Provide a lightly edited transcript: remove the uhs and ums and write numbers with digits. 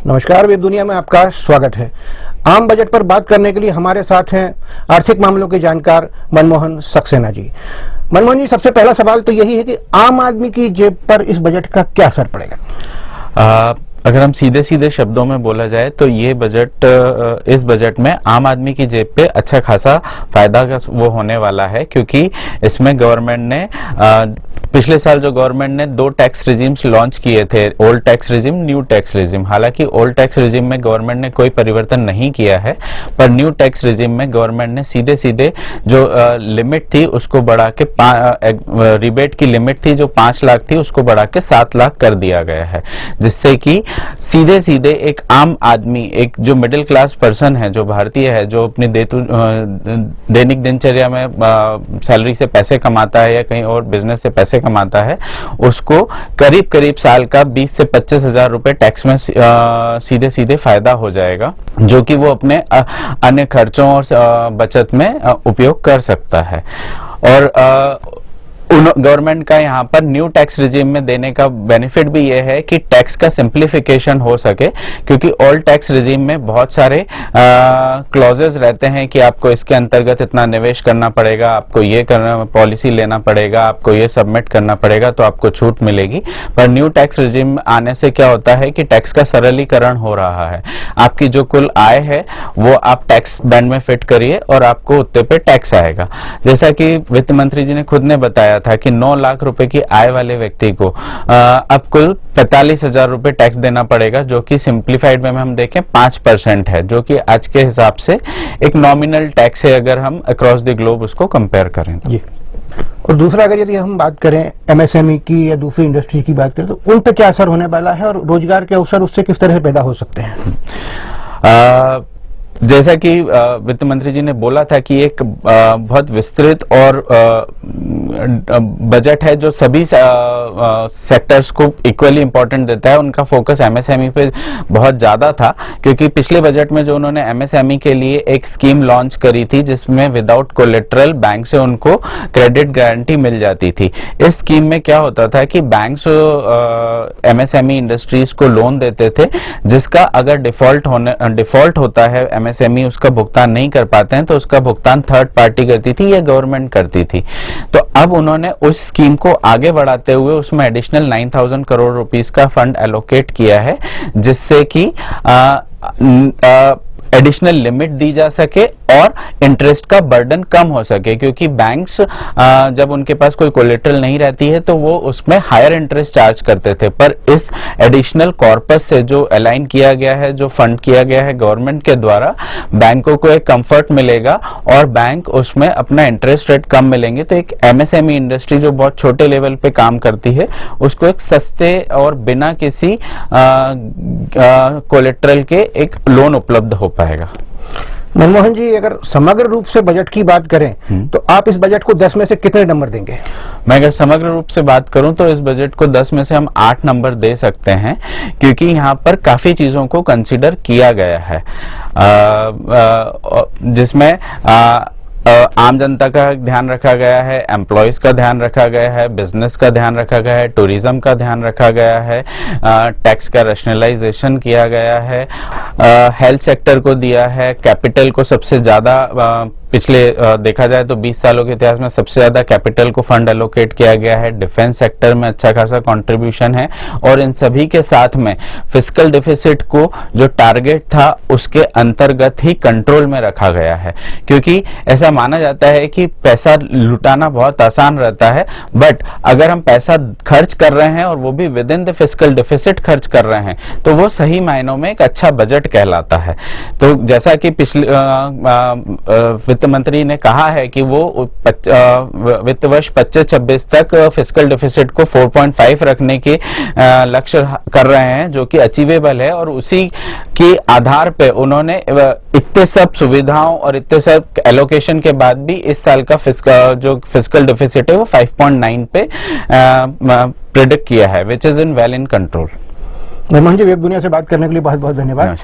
नमस्कार, वेब दुनिया में आपका स्वागत है। आम बजट पर बात करने के लिए हमारे साथ हैं आर्थिक मामलों के जानकार मनमोहन सक्सेना जी। मनमोहन जी, सबसे पहला सवाल तो यही है कि आम आदमी की जेब पर इस बजट का क्या असर पड़ेगा? अगर हम सीधे सीधे शब्दों में बोला जाए तो ये बजट, इस बजट में आम आदमी की जेब पे अच्छा खासा फायदा वो होने वाला है, क्योंकि इसमें गवर्नमेंट ने पिछले साल जो गवर्नमेंट ने 2 टैक्स रिजीम्स लॉन्च किए थे, old tax regime, new tax regime. हालांकि ओल्ड टैक्स रिजीम में गवर्नमेंट ने कोई परिवर्तन नहीं किया है, पर न्यू टैक्स रिजीम में गवर्नमेंट ने सीधे सीधे जो लिमिट थी उसको बढ़ा के रिबेट की लिमिट थी जो 5 लाख थी उसको बढ़ा के 7 लाख कर दिया गया है, जिससे कि सीधे सीधे एक आम आदमी, एक जो मिडिल क्लास पर्सन है, जो भारतीय है, जो अपनी दैनिक दिनचर्या में सैलरी से पैसे कमाता है या कहीं और बिजनेस से पैसे कमाता है, उसको करीब करीब साल का 20 से 25 हजार रुपए टैक्स में सीधे सीधे फायदा हो जाएगा, जो कि वो अपने अन्य खर्चों और बचत में उपयोग कर सकता है। और गवर्नमेंट का यहाँ पर न्यू टैक्स रिजीम में देने का बेनिफिट भी ये है कि टैक्स का सिंप्लीफिकेशन हो सके, क्योंकि ओल्ड टैक्स रिजीम में बहुत सारे क्लॉजेस रहते हैं कि आपको इसके अंतर्गत इतना निवेश करना पड़ेगा, आपको ये करना, पॉलिसी लेना पड़ेगा, आपको ये सबमिट करना पड़ेगा तो आपको छूट मिलेगी। पर न्यू टैक्स रिजीम आने से क्या होता है कि टैक्स का सरलीकरण हो रहा है। आपकी जो कुल आय है वो आप टैक्स बैंड में फिट करिए और आपको उतने पे टैक्स आएगा। जैसा कि वित्त मंत्री जी ने खुद ने बताया था कि 9 लाख रुपए की आय वाले व्यक्ति को अब कुल 45,000 रुपए टैक्स देना पड़ेगा, जो कि सिंप्लीफाइड में हम देखें 5% है, जो कि आज के हिसाब से एक नॉमिनल टैक्स है अगर हम अक्रॉस द ग्लोब उसको कंपेयर करें तो। और दूसरा, अगर यदि हम बात करें एमएसएमई की या दूसरी इंडस्ट्री की बात करें तो उन पे क्या असर होने वाला है और रोजगार के अवसर उससे किस तरह से पैदा हो सकते हैं? जैसा कि वित्त मंत्री जी ने बोला था कि एक बहुत विस्तृत और बजट है जो सभी सेक्टर्स को इक्वली इंपॉर्टेंट देता है। उनका फोकस एमएसएमई पे बहुत ज्यादा था, क्योंकि पिछले बजट में जो उन्होंने एमएसएमई के लिए एक स्कीम लॉन्च करी थी जिसमें विदाउट कोलेटरल बैंक से उनको क्रेडिट गारंटी मिल जाती थी। इस स्कीम में क्या होता था कि बैंक्स एमएसएमई इंडस्ट्रीज को लोन देते थे, जिसका अगर डिफॉल्ट होता है, एमएसएमई उसका भुगतान नहीं कर पाते हैं तो उसका भुगतान थर्ड पार्टी करती थी या गवर्नमेंट करती थी। तो अब उन्होंने उस स्कीम को आगे बढ़ाते हुए उसमें एडिशनल 9,000 करोड़ रुपीस का फंड एलोकेट किया है, जिससे कि एडिशनल लिमिट दी जा सके और इंटरेस्ट का बर्डन कम हो सके, क्योंकि बैंक्स जब उनके पास कोई कोलेटरल नहीं रहती है तो वो उसमें हायर इंटरेस्ट चार्ज करते थे। पर इस एडिशनल कॉर्पस से जो अलाइन किया गया है, जो फंड किया गया है गवर्नमेंट के द्वारा, बैंकों को एक कंफर्ट मिलेगा और बैंक उसमें अपना इंटरेस्ट रेट कम मिलेंगे। तो एक एमएसएमई इंडस्ट्री जो बहुत छोटे लेवल पे काम करती है उसको एक सस्ते और बिना किसी कोलेटरल के एक लोन उपलब्ध हो पाएगा। मनमोहन जी, अगर समग्र रूप से बजट की बात करें तो आप इस बजट को 10 में से कितने नंबर देंगे? मैं अगर समग्र रूप से बात करूं तो इस बजट को 10 में से हम 8 नंबर दे सकते हैं, क्योंकि यहाँ पर काफी चीजों को कंसीडर किया गया है, जिसमें आम जनता का ध्यान रखा गया है, एम्प्लॉयज का ध्यान रखा गया है, बिजनेस का ध्यान रखा गया है, टूरिज्म का ध्यान रखा गया है, टैक्स का रैशनलाइजेशन किया गया है, हेल्थ सेक्टर को दिया है, कैपिटल को सबसे ज्यादा पिछले देखा जाए तो 20 सालों के इतिहास में सबसे ज्यादा कैपिटल को फंड एलोकेट किया गया है, डिफेंस सेक्टर में अच्छा खासा कंट्रीब्यूशन है, और इन सभी के साथ में फिस्कल डिफिसिट को जो टारगेट था उसके अंतर्गत ही कंट्रोल में रखा गया है। क्योंकि ऐसा माना जाता है कि पैसा लुटाना बहुत आसान रहता है, बट अगर हम पैसा खर्च कर रहे हैं और वो भी with in the fiscal deficit खर्च कर रहे हैं तो वो सही मायनों में एक अच्छा बजट कहलाता है। तो जैसा कि पिछले वित्त मंत्री ने कहा है कि वो वित्त वर्ष 25-26 तक फिस्कल डिफिसिट को 4.5 रखने के लक्ष्य कर रहे हैं, जो कि अचीवेबल है, और उसी के आधार पे उन्होंने इतने सब सुविधाओं और इतने सब एलोकेशन के बाद भी इस साल का जो फिस्कल डिफिसिट है वो 5.9 पे प्रेडिक्ट किया है, which is in well in control. Manmohan ji, web दुनिया से बात करने के लिए बहुत बहुत धन्यवाद।